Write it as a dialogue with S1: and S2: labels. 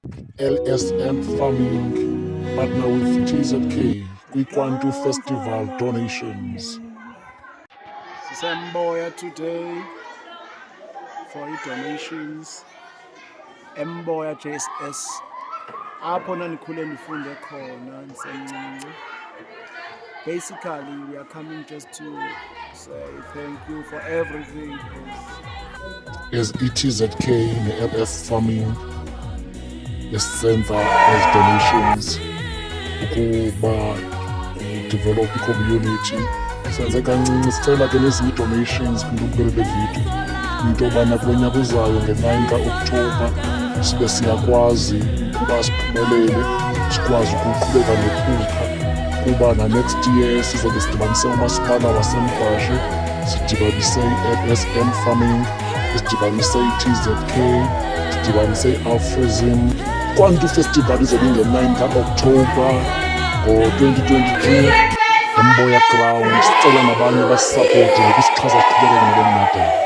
S1: LSM Farming partner with TZK Kwantu Festival donations.
S2: Sisemboya today for donations. Emboya JSS. Apho nanikhule ndifunde khona ndisemncinci. Basically, we are coming just to say thank you for everything.
S1: As ETZK ne-LF Farming esenza as donations ukuba develop i-community, senze kancinci sicela ke nezinye donations kwinto ubukele le video into yobana kulo nyaka uzayo nge-9 ka-Okthobha sibe siyakwazi ukuba siphumelele, sikwazi ukuqhubeka nokhupha kuba na-next year sizobe sidibanise umasipala waseMgwashe, sidibanise i-LSM Farming, sidibanise i-TZK, sidibanise i-Alfrism. Kwantu Festival izobe nge-9 ka-Okthobha ngo-2022 Emboya Ground. Sicela nabanye basisapothe ngokusixhasa siqhubekeke nale mnyaka.